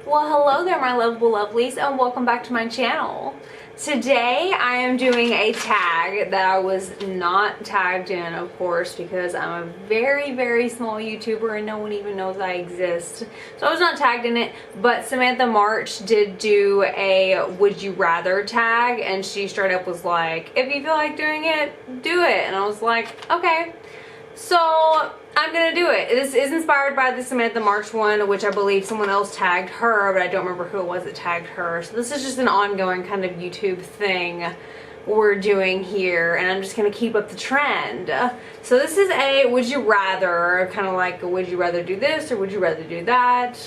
Well, hello there, my lovable lovelies, and welcome back to my channel. Today, I am doing a tag that I was not tagged in, of course, because I'm a very, very small YouTuber and no one even knows I exist. So I was not tagged in it, but Samantha March did do a Would You Rather tag, and she straight up was like, if you feel like doing it, do it. And I was like, okay. So I'm gonna do it. This is inspired by the Samantha March one, which I believe someone else tagged her, but I don't remember who it was that tagged her. So this is just an ongoing kind of YouTube thing we're doing here, and I'm just gonna keep up the trend. So this is a would you rather, kind of like a would you rather do this or would you rather do that,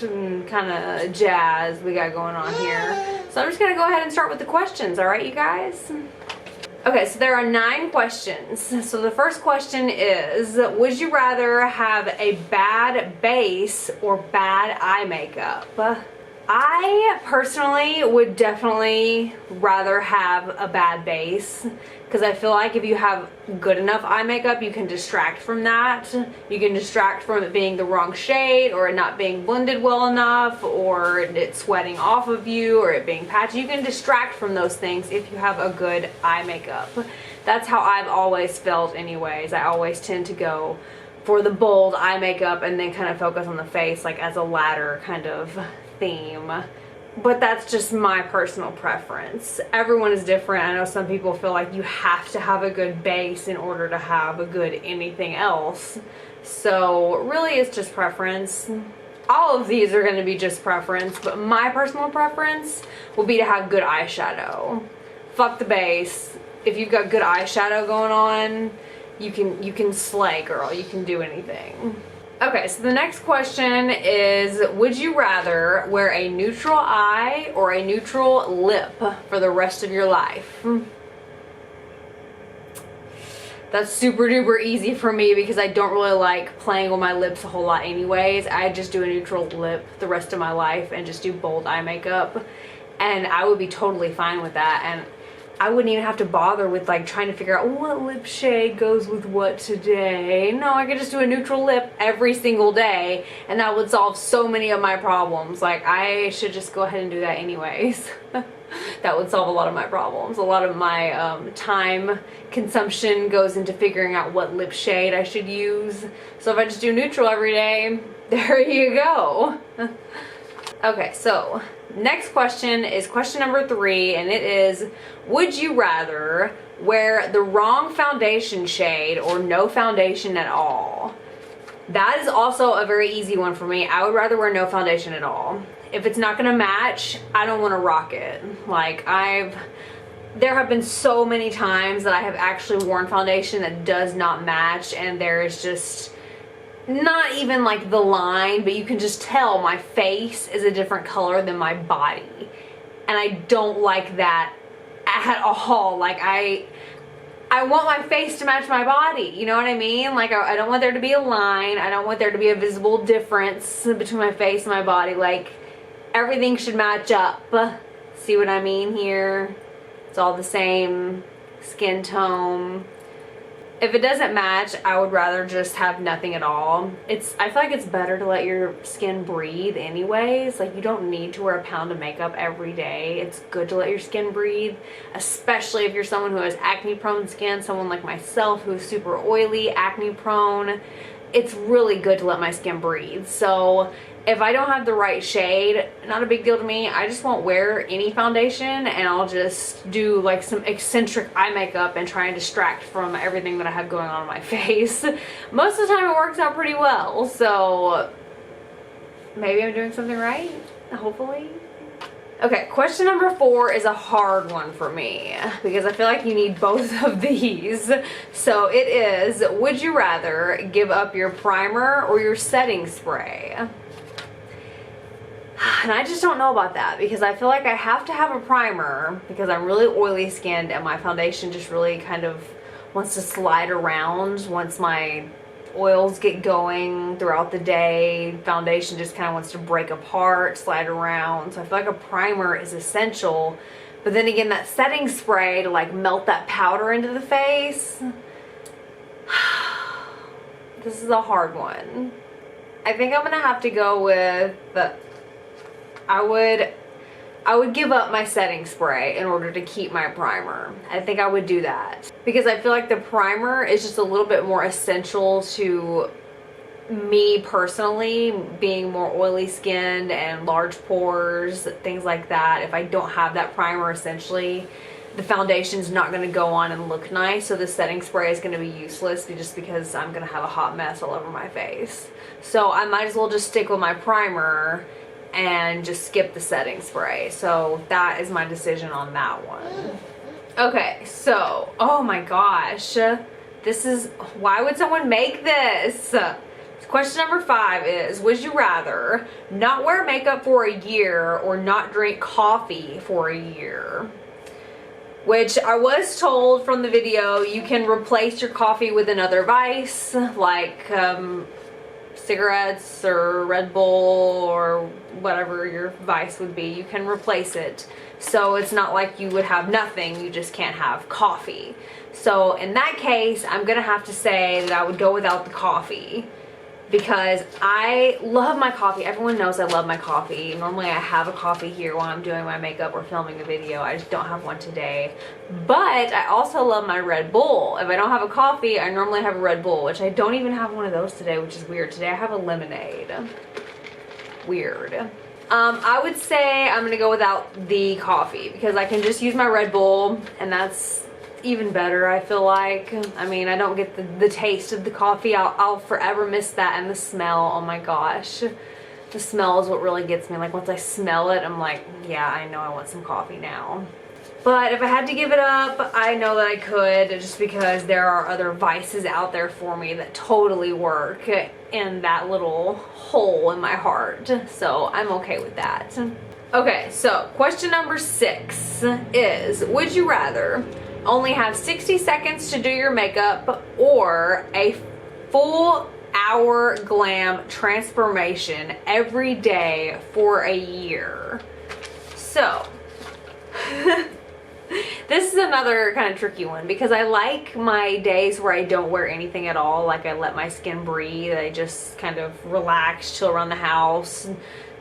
kind of jazz we got going on here. So I'm just gonna go ahead and start with the questions, all right, you guys? Okay, so there are 9 questions. So the first question is, would you rather have a bad base or bad eye makeup? I personally would definitely rather have a bad base, because I feel like if you have good enough eye makeup, you can distract from that. You can distract from it being the wrong shade, or it not being blended well enough, or it sweating off of you, or it being patchy. You can distract from those things if you have a good eye makeup. That's how I've always felt anyways. I always tend to go for the bold eye makeup and then kind of focus on the face, like as a ladder kind of theme. But that's just my personal preference. Everyone is different. I know some people feel like you have to have a good base in order to have a good anything else. So really it's just preference. All of these are going to be just preference, but my personal preference will be to have good eyeshadow. Fuck the base. If you've got good eyeshadow going on, you can slay, girl. You can do anything. Okay, so the next question is, would you rather wear a neutral eye or a neutral lip for the rest of your life? That's super duper easy for me because I don't really like playing with my lips a whole lot anyways. I just do a neutral lip the rest of my life and just do bold eye makeup, and I would be totally fine with that. And I wouldn't even have to bother with like trying to figure out what lip shade goes with what today. No, I could just do a neutral lip every single day and that would solve so many of my problems. Like, I should just go ahead and do that anyways. That would solve a lot of my problems. A lot of my time consumption goes into figuring out what lip shade I should use. So if I just do neutral every day, there you go. Okay, so next question is question number 3, and it is, would you rather wear the wrong foundation shade or no foundation at all? That is also a very easy one for me. I would rather wear no foundation at all. If it's not gonna match, I don't want to rock it. Like, there have been so many times that I have actually worn foundation that does not match, and there is just not even like the line, but you can just tell my face is a different color than my body, and I don't like that at all. Like, I want my face to match my body, you know what I mean? Like, I don't want there to be a line. I don't want there to be a visible difference between my face and my body. Like, everything should match up. See what I mean here? It's all the same skin tone. If it doesn't match, I would rather just have nothing at all. I feel like it's better to let your skin breathe anyways. Like, you don't need to wear a pound of makeup every day. It's good to let your skin breathe, especially if you're someone who has acne prone skin, someone like myself who's super oily, acne prone. It's really good to let my skin breathe. So if I don't have the right shade, not a big deal to me. I just won't wear any foundation, and I'll just do like some eccentric eye makeup and try and distract from everything that I have going on my face. Most of the time it works out pretty well, so maybe I'm doing something right, hopefully. Okay, question number 4 is a hard one for me because I feel like you need both of these. So it is, would you rather give up your primer or your setting spray? And I just don't know about that because I feel like I have to have a primer because I'm really oily skinned and my foundation just really kind of wants to slide around once my oils get going throughout the day. Foundation just kind of wants to break apart, slide around. So I feel like a primer is essential. But then again, that setting spray to like melt that powder into the face. This is a hard one. I think I'm gonna have to go with I would give up my setting spray in order to keep my primer. I think I would do that because I feel like the primer is just a little bit more essential to me personally, being more oily skinned and large pores, things like that. If I don't have that primer, essentially the foundation's not going to go on and look nice, so the setting spray is going to be useless just because I'm going to have a hot mess all over my face. So I might as well just stick with my primer and just skip the setting spray. So that is my decision on that one. Okay, so, oh my gosh, this is, why would someone make this? Question number 5 is, would you rather not wear makeup for a year or not drink coffee for a year? Which I was told from the video, you can replace your coffee with another vice, like cigarettes or Red Bull or whatever your vice would be. You can replace it. So it's not like you would have nothing, you just can't have coffee. So in that case, I'm gonna have to say that I would go without the coffee, because I love my coffee. Everyone knows I love my coffee. Normally I have a coffee here while I'm doing my makeup or filming a video. I just don't have one today. But I also love my Red Bull. If I don't have a coffee, I normally have a Red Bull, which I don't even have one of those today, which is weird. Today I have a lemonade. Weird. I would say I'm gonna go without the coffee because I can just use my Red Bull, and that's even better, I feel like. I mean, I don't get the taste of the coffee. I'll forever miss that, and the smell, oh my gosh. The smell is what really gets me. Like, once I smell it, I'm like, yeah, I know I want some coffee now. But if I had to give it up, I know that I could, just because there are other vices out there for me that totally work in that little hole in my heart. So I'm okay with that. Okay, so question number 6 is, would you rather only have 60 seconds to do your makeup or a full hour glam transformation every day for a year? So this is another kind of tricky one, because I like my days where I don't wear anything at all. Like, I let my skin breathe. I just kind of relax, chill around the house,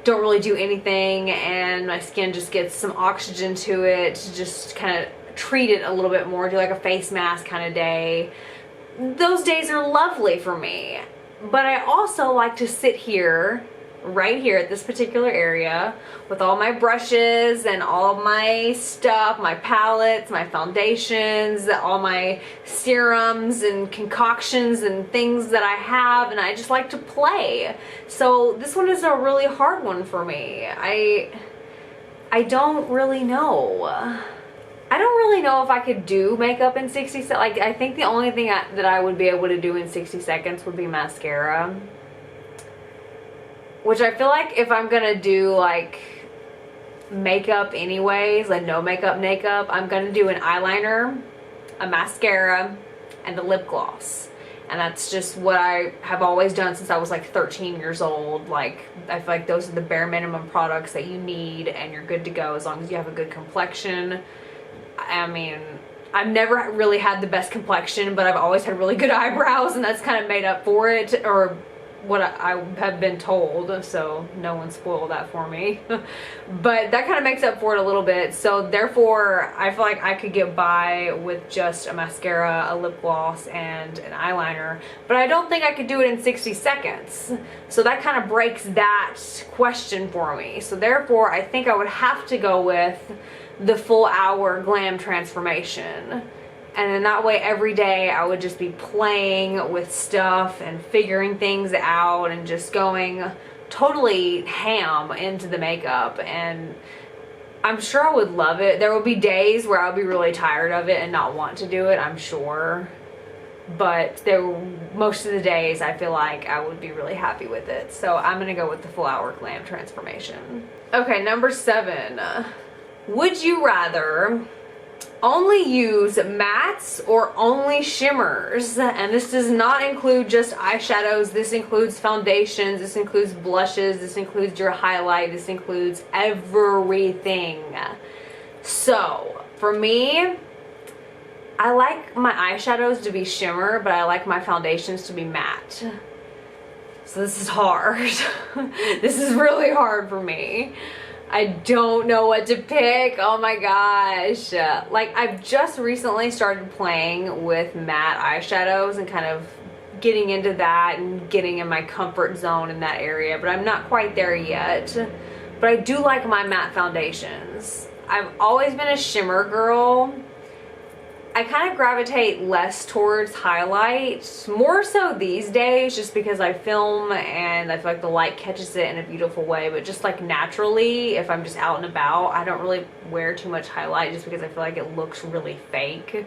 don't really do anything, and my skin just gets some oxygen to it to just kind of treat it a little bit more, do like a face mask kind of day. Those days are lovely for me. But I also like to sit here, right here at this particular area, with all my brushes and all my stuff, my palettes, my foundations, all my serums and concoctions and things that I have, and I just like to play. So this one is a really hard one for me. I don't really know. I don't really know if I could do makeup in 60 seconds. Like, I think the only thing that I would be able to do in 60 seconds would be mascara. Which I feel like if I'm gonna do like makeup anyways, like no makeup, I'm gonna do an eyeliner, a mascara, and a lip gloss. And that's just what I have always done since I was like 13 years old. Like, I feel like those are the bare minimum products that you need, and you're good to go as long as you have a good complexion. I mean, I've never really had the best complexion, but I've always had really good eyebrows, and that's kind of made up for it, or what I have been told, so no one spoiled that for me. But that kind of makes up for it a little bit, so therefore I feel like I could get by with just a mascara, a lip gloss, and an eyeliner, but I don't think I could do it in 60 seconds. So that kind of breaks that question for me. So therefore I think I would have to go with the full hour glam transformation. And then that way every day I would just be playing with stuff and figuring things out and just going totally ham into the makeup. And I'm sure I would love it. There will be days where I'll be really tired of it and not want to do it, I'm sure. But most of the days I feel like I would be really happy with it. So I'm gonna go with the full hour glam transformation. Okay, number 7. Would you rather only use mattes or only shimmers? And this does not include just eyeshadows. This includes foundations, this includes blushes, this includes your highlight, this includes everything. So for me, I like my eyeshadows to be shimmer, but I like my foundations to be matte. So this is hard. This is really hard for me. I don't know what to pick. Oh my gosh. Like, I've just recently started playing with matte eyeshadows and kind of getting into that and getting in my comfort zone in that area, but I'm not quite there yet. But I do like my matte foundations. I've always been a shimmer girl. I kind of gravitate less towards highlights, more so these days, just because I film and I feel like the light catches it in a beautiful way. But just like naturally, if I'm just out and about, I don't really wear too much highlight just because I feel like it looks really fake.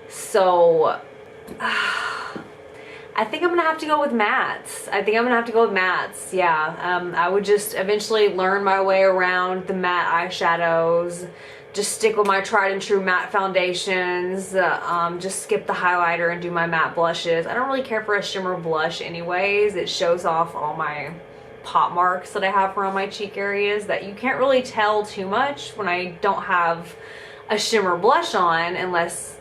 So I think I'm gonna have to go with mattes. Yeah, I would just eventually learn my way around the matte eyeshadows, just stick with my tried and true matte foundations, just skip the highlighter and do my matte blushes. I don't really care for a shimmer blush anyways. It shows off all my pop marks that I have around my cheek areas that you can't really tell too much when I don't have a shimmer blush on, unless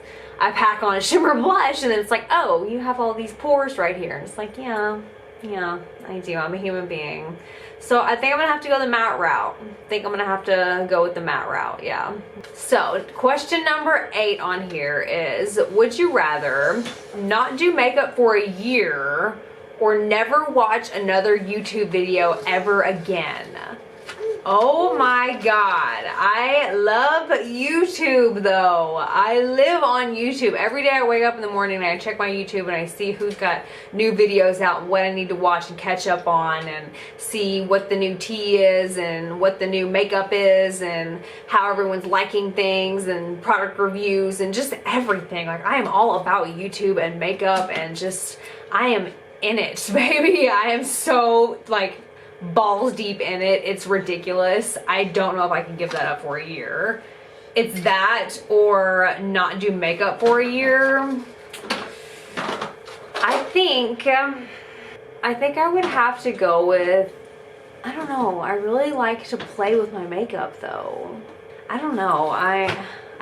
I pack on a shimmer blush and then it's like, oh, you have all these pores right here. And it's like, yeah, I do. I'm a human being. So I think I'm gonna have to go the matte route. Yeah. So question number 8 on here is, would you rather not do makeup for a year or never watch another YouTube video ever again? Oh my God, I love YouTube though. I live on YouTube. Every day I wake up in the morning and I check my YouTube and I see who's got new videos out and what I need to watch and catch up on, and see what the new tea is and what the new makeup is and how everyone's liking things and product reviews and just everything. Like, I am all about YouTube and makeup and just, I am in it, baby. I am so like balls deep in it. It's ridiculous. I don't know if I can give that up for a year. It's that or not do makeup for a year. I think I would have to go with, I don't know. I really like to play with my makeup though. I don't know. I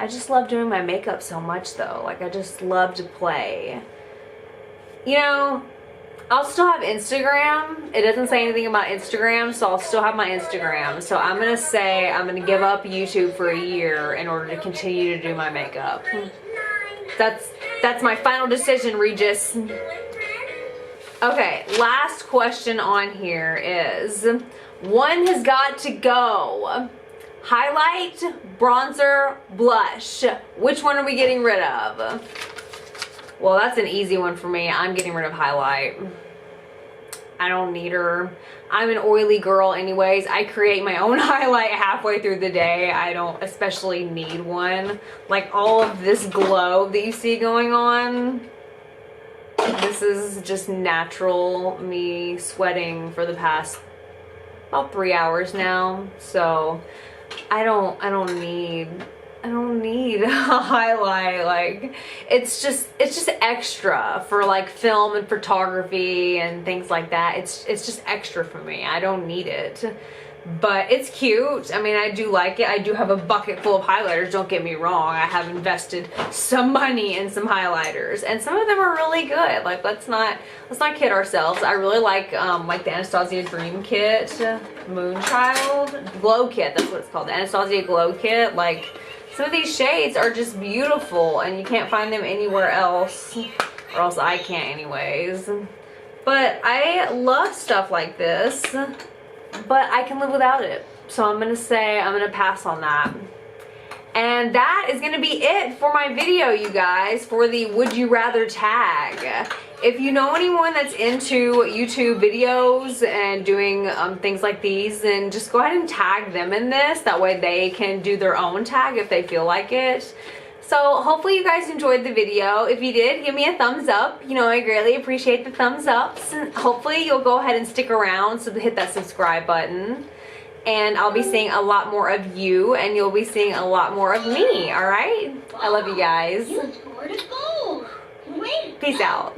just love doing my makeup so much though. Like, I just love to play. You know, I'll still have Instagram. It doesn't say anything about Instagram, so I'll still have my Instagram. So I'm gonna say I'm gonna give up YouTube for a year in order to continue to do my makeup. That's my final decision, Regis. Okay, last question on here is, one has got to go. Highlight, bronzer, blush. Which one are we getting rid of? Well, that's an easy one for me. I'm getting rid of highlight. I don't need her. I'm an oily girl anyways. I create my own highlight halfway through the day. I don't especially need one. Like, all of this glow that you see going on, this is just natural me sweating for the past about 3 hours now. So I don't need a highlight. Like, it's just extra for like film and photography and things like that. It's just extra for me. I don't need it, but it's cute. I mean, I do like it. I do have a bucket full of highlighters, don't get me wrong. I have invested some money in some highlighters and some of them are really good. Like, let's not kid ourselves. I really like the Anastasia Dream Kit, Moonchild Glow Kit. That's what it's called, the Anastasia Glow Kit. Like, some of these shades are just beautiful and you can't find them anywhere else, or else I can't anyways. But I love stuff like this, but I can live without it. So I'm gonna say I'm gonna pass on that. And that is gonna be it for my video, you guys, for the Would You Rather tag. If you know anyone that's into YouTube videos and doing things like these, then just go ahead and tag them in this. That way they can do their own tag if they feel like it. So hopefully you guys enjoyed the video. If you did, give me a thumbs up. You know, I greatly appreciate the thumbs ups. And hopefully you'll go ahead and stick around, so hit that subscribe button. And I'll be seeing a lot more of you, and you'll be seeing a lot more of me, all right? I love you guys. Peace out.